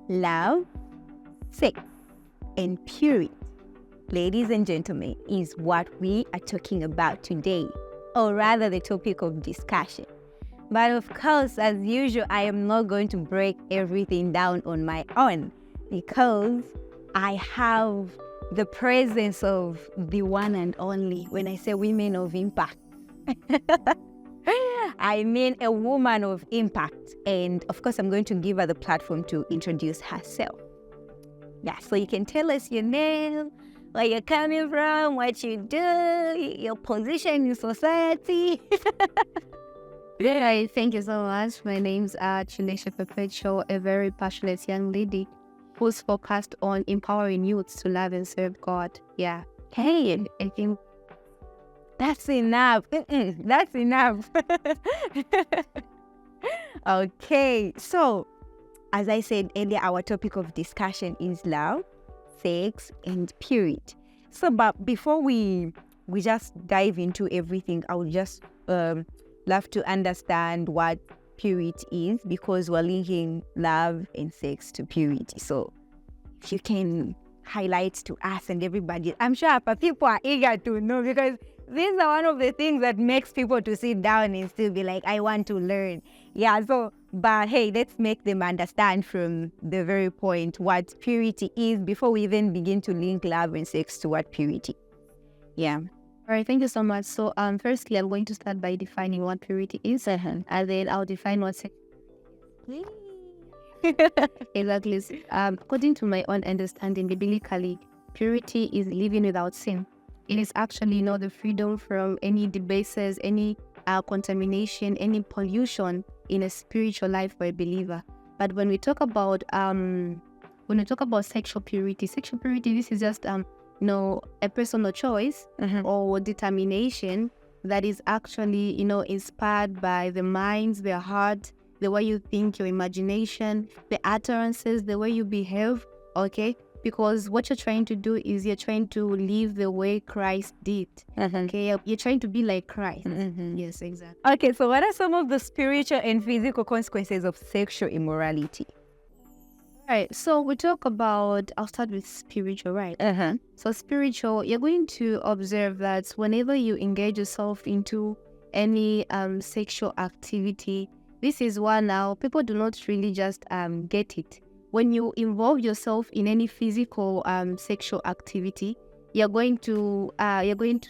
love, sex, and purity, ladies and gentlemen, is what we are talking about today, or rather the topic of discussion. But of course, as usual, I am not going to break everything down on my own because I have the presence of the one and only. When I say women of impact, I mean a woman of impact. And of course, I'm going to give her the platform to introduce herself. Yeah, so you can tell us your name, where you're coming from, what you do, your position in society. Yeah, thank you so much. My name's Chinesha Perpetual, a very passionate young lady who's focused on empowering youths to love and serve God. Yeah. Hey, I think that's enough. That's enough. Okay, so as I said earlier, our topic of discussion is love, sex, and purity. So, but before we just dive into everything, I would just love to understand what purity is, because we're linking love and sex to purity. So if you can highlight to us and everybody, I'm sure people are eager to know, because these are one of the things that makes people to sit down and still be like, I want to learn. Yeah, so, but hey, let's make them understand from the very point what purity is before we even begin to link love and sex to what purity. Yeah. all right, thank you so much. So firstly, I'm going to start by defining what purity is, and then I'll define what sex exactly. According to my own understanding, biblically, purity is living without sin. It is actually not the freedom from any debases, any contamination, any pollution in a spiritual life for a believer. But when we talk about sexual purity, this is just a personal choice or determination that is actually inspired by the minds, the heart, the way you think, your imagination, the utterances, the way you behave, okay? Because what you're trying to do is you're trying to live the way Christ did, okay? You're trying to be like Christ. Yes, exactly. Okay, so what are some of the spiritual and physical consequences of sexual immorality? All right, so we talk about, I'll start with spiritual, right? So spiritual, you're going to observe that whenever you engage yourself into any sexual activity, this is one now, people do not really just get it. When you involve yourself in any physical sexual activity, you're going to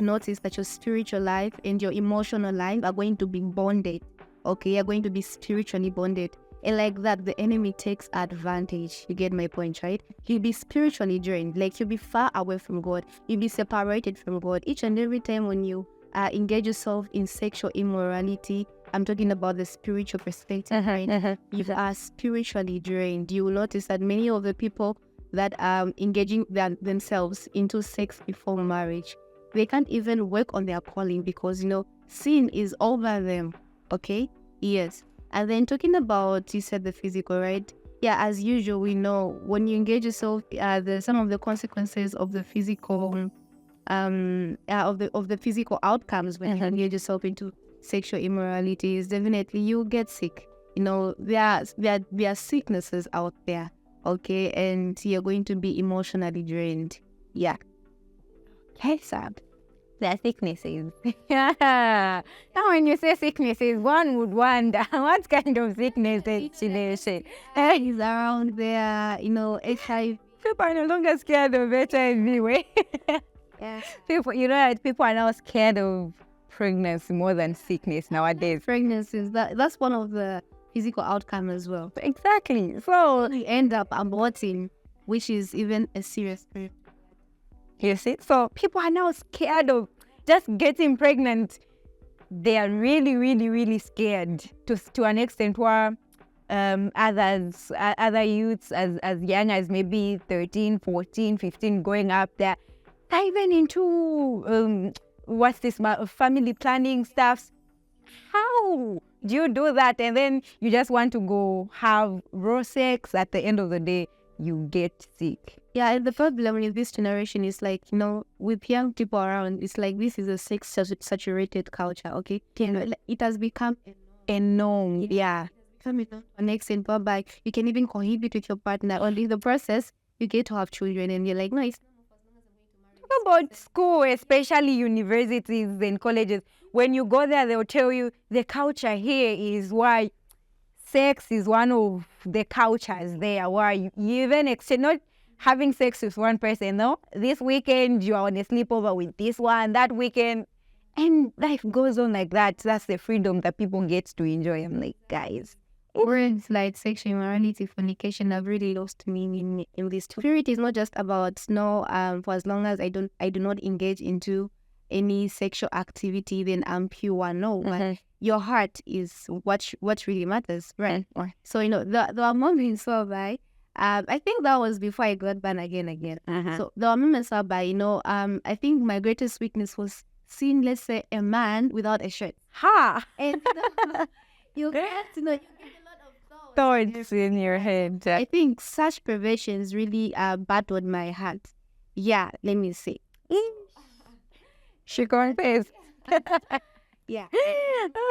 notice that your spiritual life and your emotional life are going to be bonded. Okay, you're going to be spiritually bonded. And like that, the enemy takes advantage. You get my point, right? You'll be spiritually drained. Like you'll be far away from God. You'll be separated from God. Each and every time when you engage yourself in sexual immorality, I'm talking about the spiritual perspective, right? You are spiritually drained. You will notice that many of the people that are engaging themselves into sex before marriage, they can't even work on their calling because, sin is over them, okay? Yes. And then talking about, you said the physical, right? Yeah, as usual, we know when you engage yourself, some of the consequences of the physical, of the physical outcomes when you engage yourself into sexual immorality is definitely you get sick. There are sicknesses out there, okay, and you're going to be emotionally drained. Yeah. Okay, Sab. There are sicknesses. Now when you say sicknesses, one would wonder what kind of sickness is around there, HIV. People are no longer scared of HIV, way. Yeah. People are now scared of pregnancy more than sickness nowadays. Pregnancies, that's one of the physical outcomes as well. Exactly. So you end up aborting, which is even a serious thing. You see? So people are now scared of just getting pregnant. They are really, really, really scared to an extent where other youths as young as maybe 13, 14, 15 going up there, they're even into family planning stuff. How do you do that? And then you just want to go have raw sex. At the end of the day, you get sick. Yeah, and the problem with this generation is like, with young people around, it's like this is a sex saturated culture, okay? It has become a norm. Yeah. come to an extent whereby you can even cohabit with your partner, or in the process, you get to have children, and you're like, no, it's Talk about school, especially universities and colleges. When you go there, they'll tell you the culture here is why sex is one of the cultures there, where you even extend not having sex with one person. No, this weekend you are on a sleepover with this one, that weekend, and life goes on like that. That's the freedom that people get to enjoy. I'm like, guys, words like sexual immorality, fornication have really lost meaning in this. Purity is not just about for as long as I do not engage into any sexual activity, then I'm pure. No, but your heart is what really matters, right? So there are moments whereby I think that was before I got born again. So there are moments whereby I think my greatest weakness was seeing, let's say, a man without a shirt. And you get you get a lot of thoughts in your head. I think such perversions really battered my heart. Yeah, let me say. She confessed. Yeah.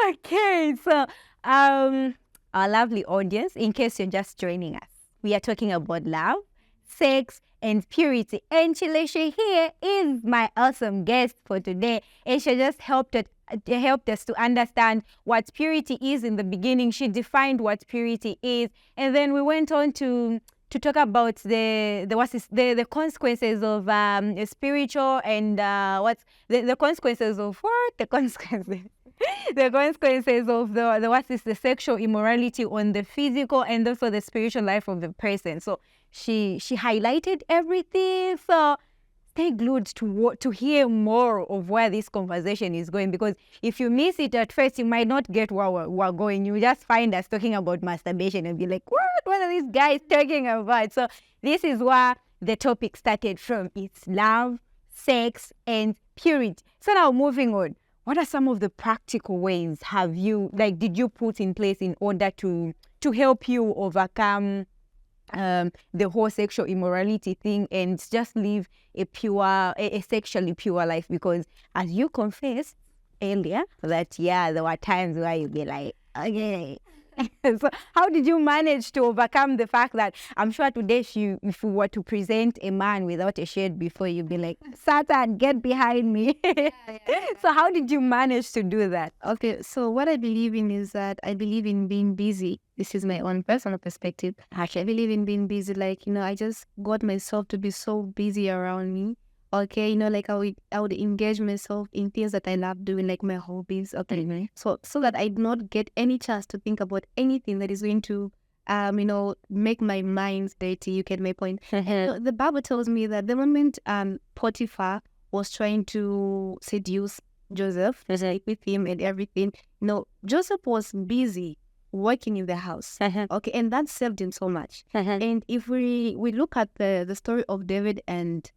Okay, so our lovely audience, in case you're just joining us, we are talking about love, sex, and purity. And Chileshe here is my awesome guest for today. And she just helped us to understand what purity is in the beginning. She defined what purity is. And then we went on to talk about the consequences of spiritual and the consequences of what? The consequences. The consequences of the sexual immorality on the physical and also the spiritual life of the person. So she highlighted everything. So stay glued to hear more of where this conversation is going, because if you miss it at first, you might not get where we're going. You just find us talking about masturbation and be like, what are these guys talking about? So this is where the topic started from. It's love, sex, and purity. So now moving on, what are some of the practical ways did you put in place in order to help you overcome the whole sexual immorality thing and just live a sexually pure life? Because as you confessed earlier that there were times where you'd be like, okay. So how did you manage to overcome the fact that I'm sure today if you were to present a man without a shirt before, you'd be like, Satan, get behind me. So how did you manage to do that? Okay, so what I believe in is that I believe in being busy. This is my own personal perspective. Actually, I believe in being busy. I just got myself to be so busy around me. Okay, I would engage myself in things that I love doing, like my hobbies. Okay, so that I do not get any chance to think about anything that is going to, make my mind dirty. You get my point. The Bible tells me that the moment Potiphar was trying to seduce Joseph, with him and everything, Joseph was busy working in the house. Okay, and that saved him so much. And if we look at the story of David and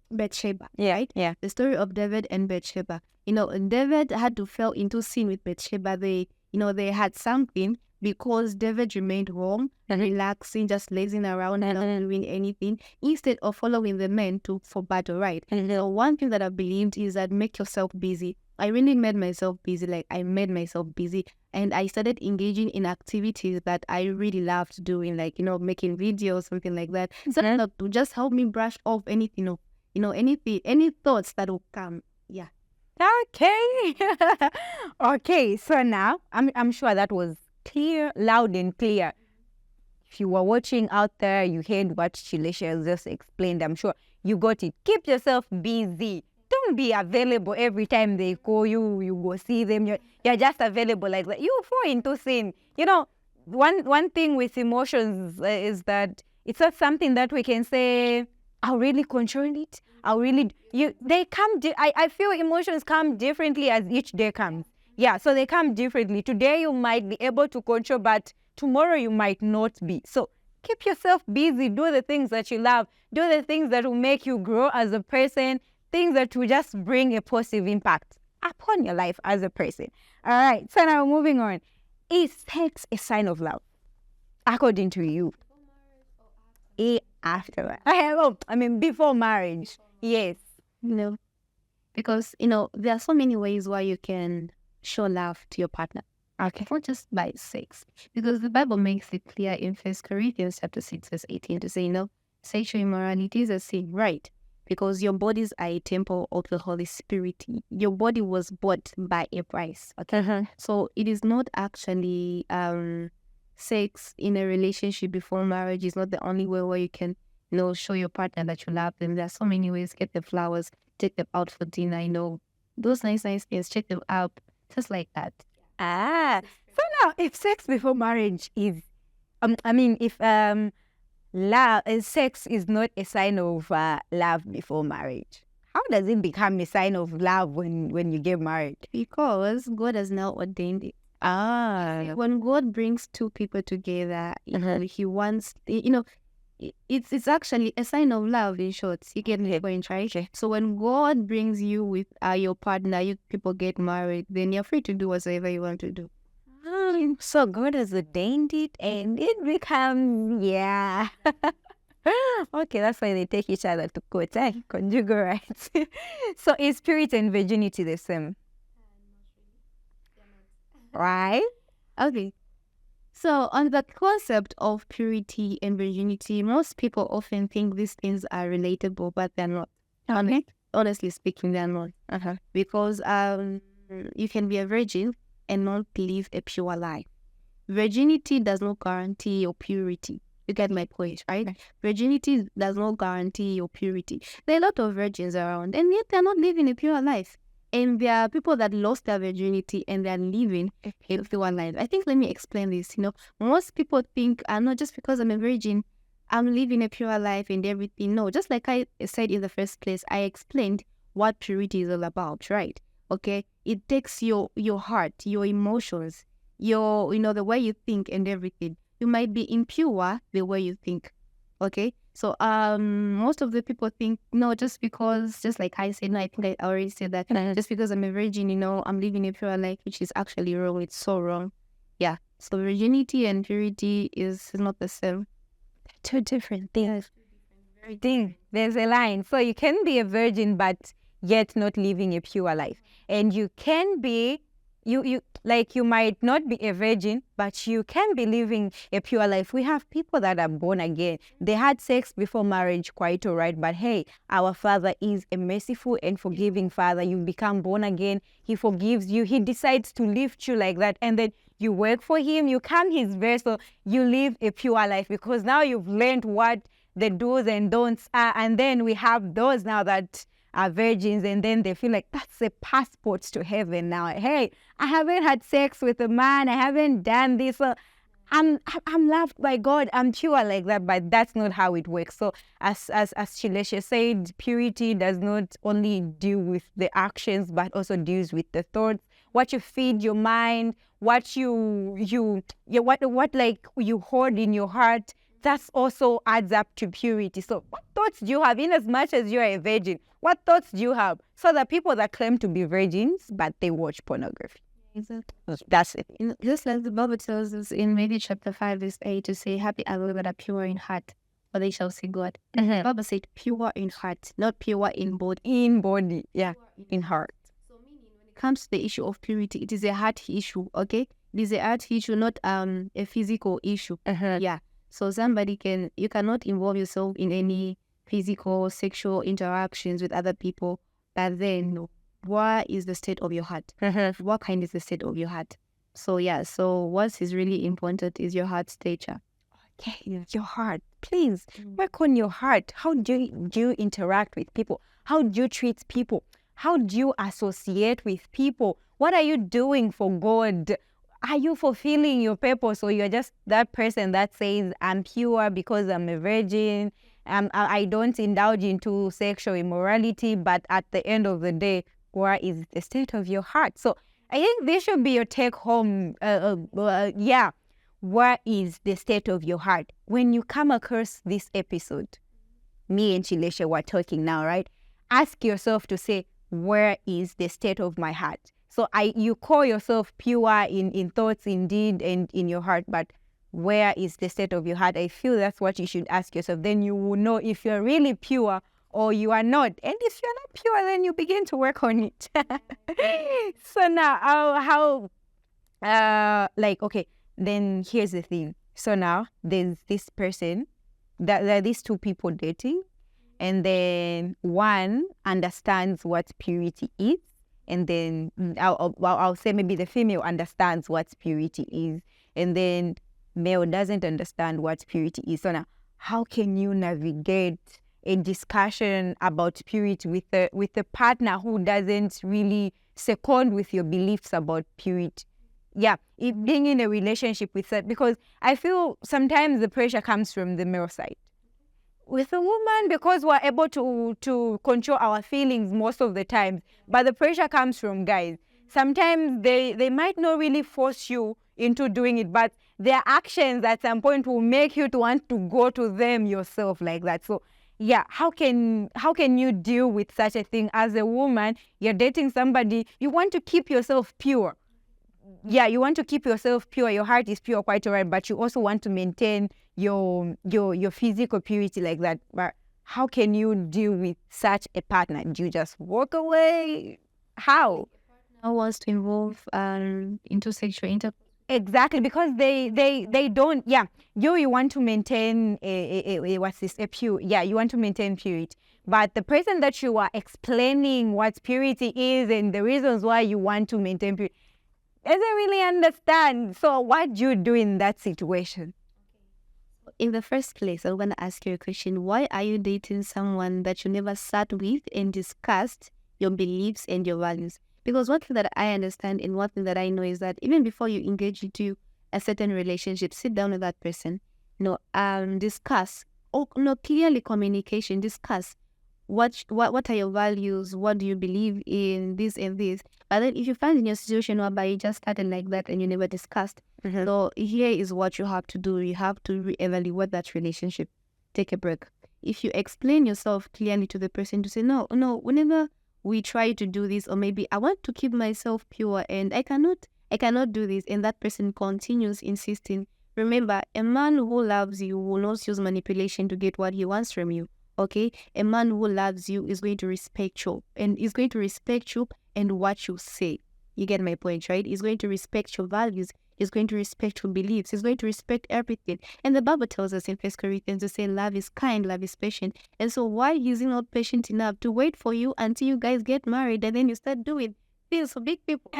Bathsheba, right? Yeah. The story of David and Bathsheba. David had to fall into sin with Bathsheba. They had something because David remained home, relaxing, just lazing around, not doing anything, instead of following the men for battle, right? One thing that I believed is that make yourself busy. I really made myself busy. I made myself busy, and I started engaging in activities that I really loved doing, making videos, something like that. So that to just help me brush off anything, any thoughts that will come. Yeah. Okay. Okay. So now I'm sure that was clear, loud and clear. If you were watching out there, you heard what Chileshe just explained. I'm sure you got it. Keep yourself busy. Don't be available every time they call you. You go see them. You're just available like that. You fall into sin. One thing with emotions is that it's not something that we can say, I'll really control it. They come. I feel emotions come differently as each day comes. Yeah, so they come differently. Today you might be able to control, but tomorrow you might not be. So keep yourself busy. Do the things that you love. Do the things that will make you grow as a person. Things that will just bring a positive impact upon your life as a person. All right, so now moving on. Is sex a sign of love, according to you? After. Before marriage. Yes. Because, there are so many ways where you can show love to your partner. Okay. Not just by sex. Because the Bible makes it clear in 1 Corinthians chapter 6, verse 18 to say, sexual immorality is a sin, right? Because your bodies are a temple of the Holy Spirit. Your body was bought by a price. Okay. So it is not actually sex in a relationship before marriage is not the only way where you can, show your partner that you love them. There are so many ways. Get the flowers, take them out for dinner, those nice things, check them out, just like that. So now, if sex before marriage is, if sex is not a sign of love before marriage, how does it become a sign of love when you get married? Because God has now ordained it. When God brings two people together, He wants, it's actually a sign of love, in short. You get the point, right? Okay. So when God brings you with your partner, you people get married, then you're free to do whatever you want to do. So God has ordained it, and it becomes, okay, that's why they take each other to court, conjugal rights. So is purity and virginity the same? Right? Okay. So on the concept of purity and virginity, most people often think these things are relatable, but they're not. Okay. Honestly speaking, they're not. Because you can be a virgin and not live a pure life. Virginity does not guarantee your purity. You get my point, right? Okay. Virginity does not guarantee your purity. There are a lot of virgins around, and yet they're not living a pure life. And there are people that lost their virginity and they're living a pure life. I think, let me explain this. Most people think, not just because I'm a virgin, I'm living a pure life and everything. No, just like I said in the first place, I explained what purity is all about, right? Okay, it takes your heart, your emotions, your the way you think and everything. You might be impure the way you think. Okay, so most of the people think, no, just like I said, no, I think I already said that, just because I'm a virgin, I'm living a pure life, which is actually wrong. It's so wrong. Yeah. So virginity and purity is not the same. Two different things. There's a line. So you can be a virgin, but yet not living a pure life. And you can be, you might not be a virgin, but you can be living a pure life. We have people that are born again. They had sex before marriage, quite all right. But hey, our Father is a merciful and forgiving Father. You become born again. He forgives you. He decides to lift you like that. And then you work for Him. You come His vessel. You live a pure life because now you've learned what the do's and don'ts are. And then we have those now that are virgins, and then they feel like that's a passport to heaven now. Hey, I haven't had sex with a man. I haven't done this. So I'm loved by God. I'm pure like that. But that's not how it works. So as Shileshe said, purity does not only deal with the actions, but also deals with the thoughts. What you feed your mind, what you hold in your heart, that's also adds up to purity. So what thoughts do you have, in as much as you're a virgin? What thoughts do you have? So the people that claim to be virgins, but they watch pornography. Exactly. That's it. Just like the Bible tells us in Matthew chapter 5, verse 8, to say, happy are those that are pure in heart, for they shall see God. The Bible said pure in heart, not pure in body. In body, yeah, in heart. So meaning when it comes to the issue of purity, it is a heart issue, okay? It is a heart issue, not a physical issue. Yeah. So you cannot involve yourself in any physical, sexual interactions with other people, but then what is the state of your heart? What kind is the state of your heart? So yeah, so what is really important is your heart stature. Okay, your heart. Please work on your heart. How do you interact with people? How do you treat people? How do you associate with people? What are you doing for God? Are you fulfilling your purpose, or you're just that person that says, I'm pure because I'm a virgin, I don't indulge into sexual immorality, but at the end of the day, where is the state of your heart? So I think this should be your take home. Where is the state of your heart? When you come across this episode, me and Shileshe were talking now, right? Ask yourself to say, where is the state of my heart? So you call yourself pure in thoughts, in deed, and in your heart, but where is the state of your heart? I feel that's what you should ask yourself. Then you will know if you're really pure or you are not. And if you're not pure, then you begin to work on it. So now, like, okay, then here's the thing. So now there's this person, that there are these two people dating, and then one understands what purity is, and then I'll say maybe the female understands what purity is, and then male doesn't understand what purity is. So now, how can you navigate a discussion about purity with a partner who doesn't really second with your beliefs about purity? Yeah, being in a relationship with that, because I feel sometimes the pressure comes from the male side. With a woman, because we're able to control our feelings most of the time, but the pressure comes from guys. Sometimes they might not really force you into doing it, but their actions at some point will make you to want to go to them yourself like that. So yeah, how can you deal with such a thing as a woman? You're dating somebody, you want to keep yourself pure. Yeah, you want to keep yourself pure. Your heart is pure, quite alright, but you also want to maintain your physical purity like that. But how can you deal with such a partner? Do you just walk away? How? Now wants to involve into sexual intercourse. Exactly, because they don't. Yeah, you want to maintain a pure. Yeah, you want to maintain purity. But the person that you are explaining what purity is and the reasons why you want to maintain purity doesn't really understand. So what do you do in that situation? In the first place, I'm going to ask you a question. Why are you dating someone that you never sat with and discussed your beliefs and your values? Because one thing that I understand and one thing that I know is that even before you engage into a certain relationship, sit down with that person, discuss, clearly communication, discuss what are your values, what do you believe in, this and this. But then if you find in your situation whereby you just started like that and you never discussed, so here is what you have to do. You have to reevaluate that relationship. Take a break. If you explain yourself clearly to the person to say, no, whenever we try to do this, or maybe I want to keep myself pure and I cannot do this, and that person continues insisting, remember, a man who loves you will not use manipulation to get what he wants from you. Okay, a man who loves you is going to respect you, and is going to respect you and what you say. You get my point, right? He's going to respect your values. He's going to respect your beliefs. He's going to respect everything. And the Bible tells us in 1 Corinthians to say love is kind, love is patient. And so why is he not patient enough to wait for you until you guys get married and then you start doing things for big people?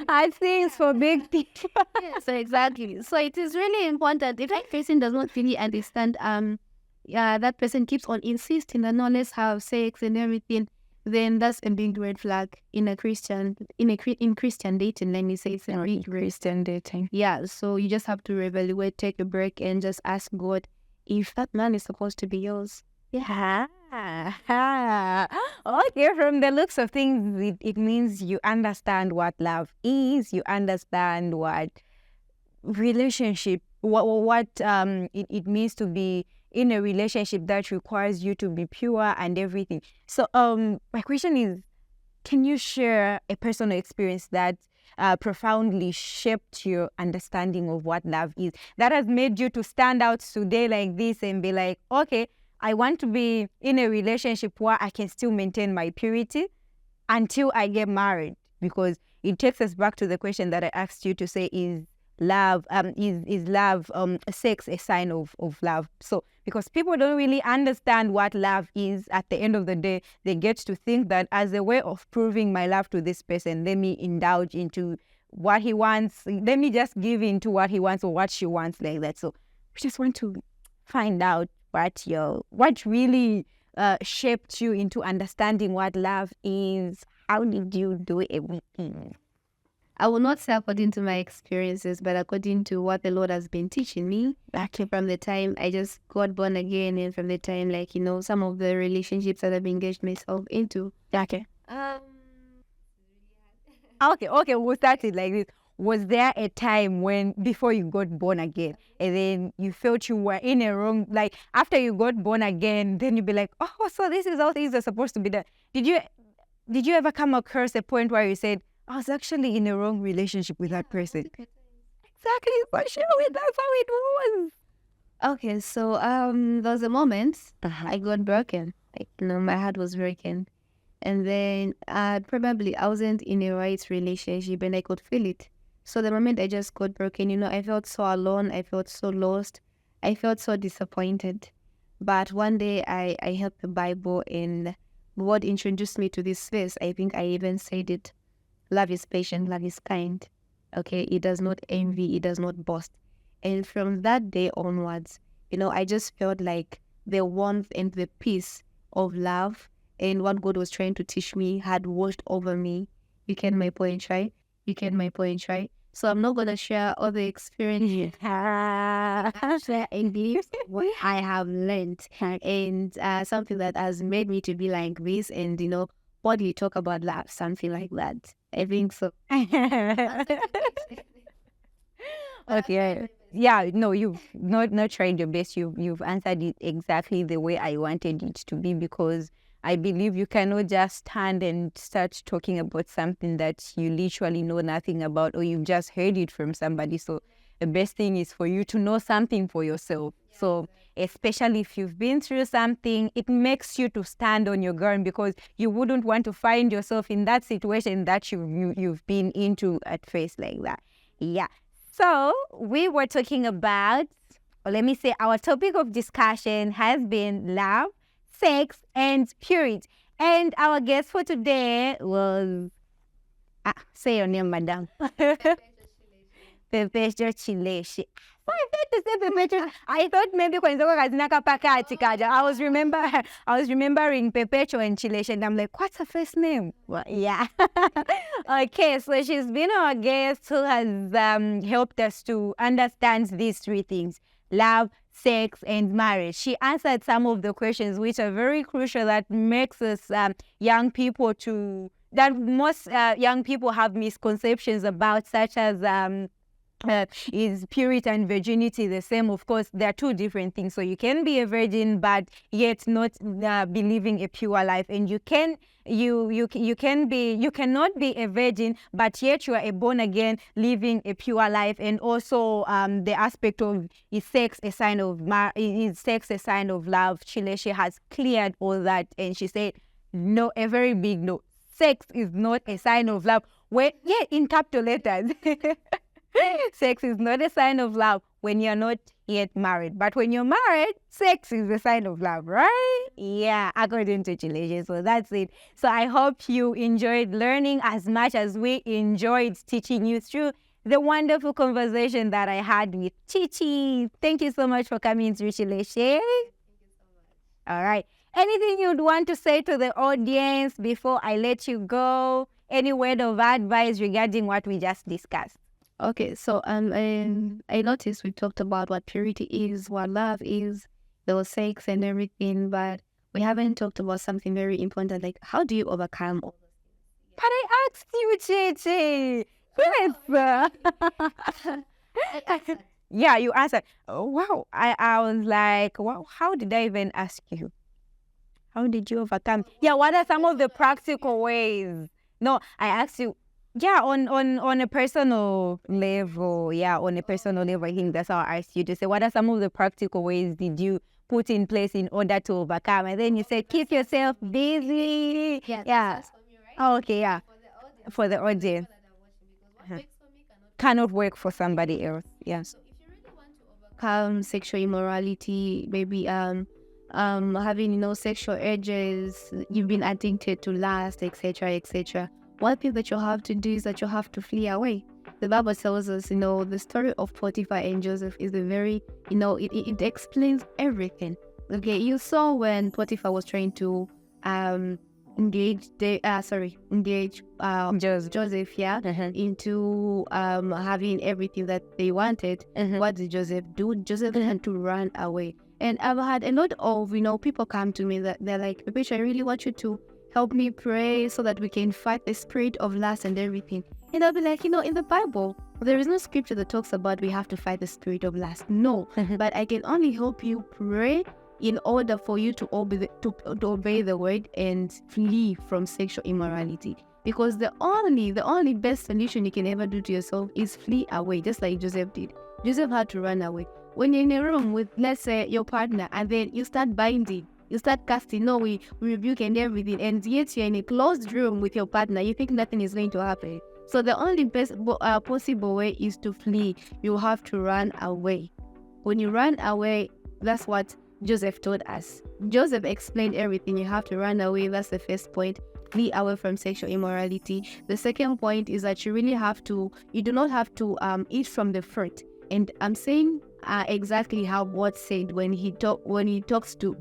I think it's for big people. Yeah, so exactly. So it is really important. If that person does not really understand, that person keeps on insisting that no, let's have sex and everything, then that's a big red flag in Christian dating. Let me say it's a big Christian dating. Yeah, so you just have to reevaluate, take a break, and just ask God if that man is supposed to be yours. Yeah. Okay, from the looks of things, it means you understand what love is. You understand what relationship, what it means to be in a relationship that requires you to be pure and everything. So my question is, can you share a personal experience that profoundly shaped your understanding of what love is, that has made you to stand out today like this and be like, okay, I want to be in a relationship where I can still maintain my purity until I get married? Because it takes us back to the question that I asked you to say, is love sex a sign of love? So because people don't really understand what love is, at the end of the day they get to think that as a way of proving my love to this person, let me indulge into what he wants, let me just give in to what he wants or what she wants, like that. So we just want to find out what really shaped you into understanding what love is. How did you do everything? I will not say according to my experiences, but according to what the Lord has been teaching me. Actually, from the time I just got born again, and from the time, some of the relationships that I've engaged myself into. Okay. Okay, we'll start it like this. Was there a time when, before you got born again, and then you felt you were in a wrong, like after you got born again, then you'd be like, oh, so this is how things are supposed to be done? Did you ever come across a point where you said, I was actually in a wrong relationship with that person? Exactly, for sure. That's how it was. Okay, so there was a moment I got broken. My heart was broken. And then probably I wasn't in a right relationship and I could feel it. So the moment I just got broken, I felt so alone. I felt so lost. I felt so disappointed. But one day I held the Bible, and what introduced me to this space, I think I even said it. Love is patient, love is kind. Okay, it does not envy, it does not boast. And from that day onwards, I just felt like the warmth and the peace of love and what God was trying to teach me had washed over me. You get my point, right? You get my point, right? So I'm not gonna share all the experiences and beliefs what I have learned and something that has made me to be like this. And what do you talk about love? Something like that. I think so. Okay. Yeah, no, you've not tried your best. You've answered it exactly the way I wanted it to be, because I believe you cannot just stand and start talking about something that you literally know nothing about, or you've just heard it from somebody. So the best thing is for you to know something for yourself. So especially if you've been through something, it makes you to stand on your ground, because you wouldn't want to find yourself in that situation that you've been into at first like that. Yeah. So we were talking about, or let me say, our topic of discussion has been love, sex, and purity. And our guest for today was, say your name, madam. Perpetual Chileshi. So I thought to say Perpetual. I thought maybe I was remembering Perpetual and Chileshi, and I'm like, what's her first name? Well, yeah. Okay, so she's been our guest who has helped us to understand these three things: love, sex, and marriage. She answered some of the questions which are very crucial, that makes us young people that most young people have misconceptions about, such as is purity and virginity the same? Of course, they are two different things. So you can be a virgin but yet not be living a pure life, and you cannot be a virgin but yet you are a born again living a pure life. And also the aspect of, is sex a sign of love? Chileshi has cleared all that, and she said no, a very big no. Sex is not a sign of love. In capital letters. Sex is not a sign of love when you're not yet married. But when you're married, sex is a sign of love, right? Yeah, according to Chileshi. So that's it. So I hope you enjoyed learning as much as we enjoyed teaching you through the wonderful conversation that I had with Chichi. Thank you so much for coming through, Chileshi. Thank you so much. All right. Anything you'd want to say to the audience before I let you go? Any word of advice regarding what we just discussed? Okay, so I noticed we talked about what purity is, what love is, the sex and everything, but we haven't talked about something very important, like how do you overcome all those things? But I asked you, Chichi. Yes. Yeah, you answered. Oh, wow. I was like, wow, how did I even ask you? How did you overcome? Yeah, what are some of the practical ways? No, I asked you. Yeah, on a personal level. Yeah, on a personal level, I think that's how I asked you to say, what are some of the practical ways did you put in place in order to overcome? And then you said, keep yourself busy. Yeah. That's for me, right? Oh, okay, yeah. For the audience. Cannot work for somebody else. Yeah. So if you really want to overcome sexual immorality, maybe having sexual urges, you've been addicted to lust, etc., etc. One thing that you have to do is that you have to flee away. The Bible tells us, the story of Potiphar and Joseph is a very, it explains everything. Okay, you saw when Potiphar was trying to engage Joseph, yeah, into having everything that they wanted. What did Joseph do? Joseph had to run away. And I've had a lot of, people come to me that they're like, Perpetua, I really want you to help me pray so that we can fight the spirit of lust and everything. And I'll be like, in the Bible, there is no scripture that talks about we have to fight the spirit of lust. No, but I can only help you pray in order for you to obey the word and flee from sexual immorality. Because the only best solution you can ever do to yourself is flee away, just like Joseph did. Joseph had to run away. When you're in a room with, let's say, your partner, and then you start binding, you start casting, no, we rebuke and everything, and yet you're in a closed room with your partner, you think nothing is going to happen. So the only best possible way is to flee. You have to run away. When you run away, that's what Joseph told us. Joseph explained everything. You have to run away. That's the first point. Flee away from sexual immorality. The second point is that you do not have to eat from the fruit. And I'm saying exactly how God said when he talks to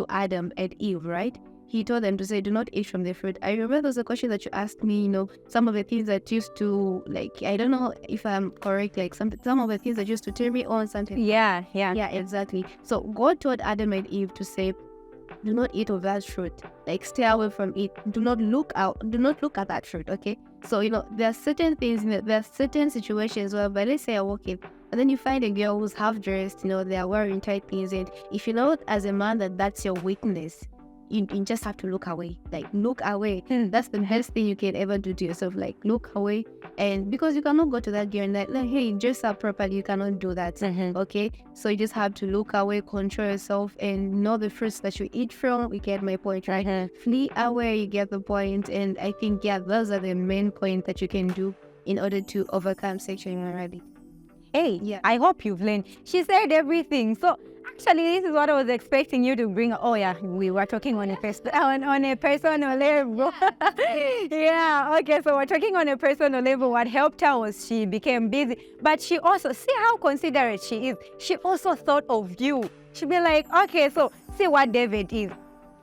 Adam and Eve, right? He told them to say, do not eat from the fruit. I remember there was a question that you asked me, some of the things that used to, like, I don't know if I'm correct, like some of the things that used to turn me on something. Yeah, exactly. So God told Adam and Eve to say, do not eat of that fruit. Like, stay away from it. Do not look at that fruit, okay? So, there are certain things, there are certain situations where, but let's say you're walking, and then you find a girl who's half-dressed, they are wearing tight things, and if you know as a man that that's your weakness, you just have to look away. Like, look away. That's the best thing you can ever do to yourself. Like, look away. And because you cannot go to that girl and like, hey, dress up properly, you cannot do that. Okay? So you just have to look away, control yourself, and know the fruits that you eat from. You get my point, right? Flee away, you get the point. And I think, those are the main points that you can do in order to overcome sexual immorality. Hey, I hope you've learned. She said everything. So actually, this is what I was expecting you to bring. Oh yeah, we were talking on a personal level. Yeah, okay. So we're talking on a personal level. What helped her was she became busy, but she also, see how considerate she is. She also thought of you. She'd be like, okay, so see what David is.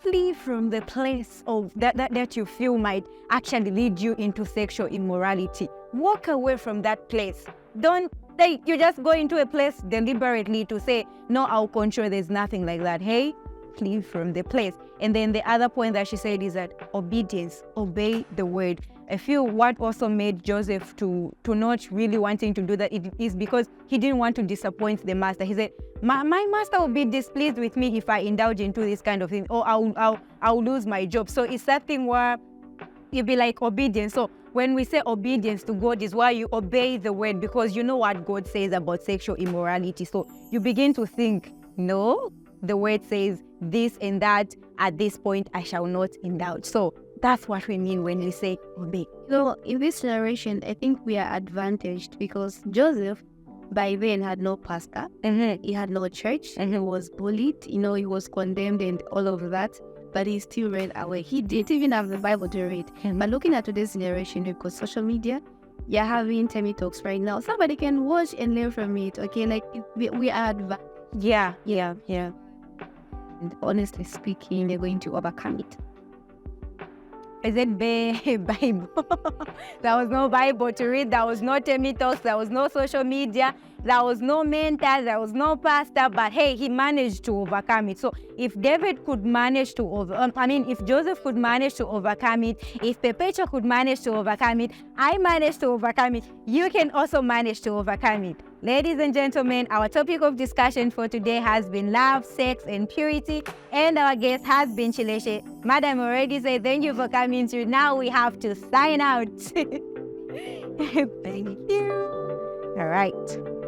Flee from the place of that you feel might actually lead you into sexual immorality. Walk away from that place. Don't. You just go into a place deliberately to say, no, I'll control. There's nothing like that. Hey, flee from the place. And then the other point that she said is that obedience, obey the word. I feel what also made Joseph to not really wanting to do that is because he didn't want to disappoint the master. He said, my master will be displeased with me if I indulge into this kind of thing, or I'll lose my job. So it's that thing where you be like obedience. So when we say obedience to God is why you obey the word, because you know what God says about sexual immorality. So you begin to think, no, the word says this and that. At this point, I shall not indulge. So that's what we mean when we say obey. So in this generation, I think we are advantaged because Joseph by then had no pastor. He had no church. He was bullied. He was condemned and all of that. But he still ran away. He didn't even have the Bible to read. But looking at today's generation, because social media, you're having Temi Talks right now. Somebody can watch and learn from it, okay? Like, we are advanced. Yeah. And honestly speaking, they're going to overcome it. Is it Bible? There was no Bible to read. There was no Temi Talks. There was no social media. There was no mentor. There was no pastor. But hey, he managed to overcome it. So if David could manage to if Joseph could manage to overcome it, if Perpetua could manage to overcome it, I managed to overcome it, you can also manage to overcome it. Ladies and gentlemen, our topic of discussion for today has been love, sex, and purity. And our guest has been Chileshe. Madam already said thank you for coming through. Now we have to sign out. Thank you. All right.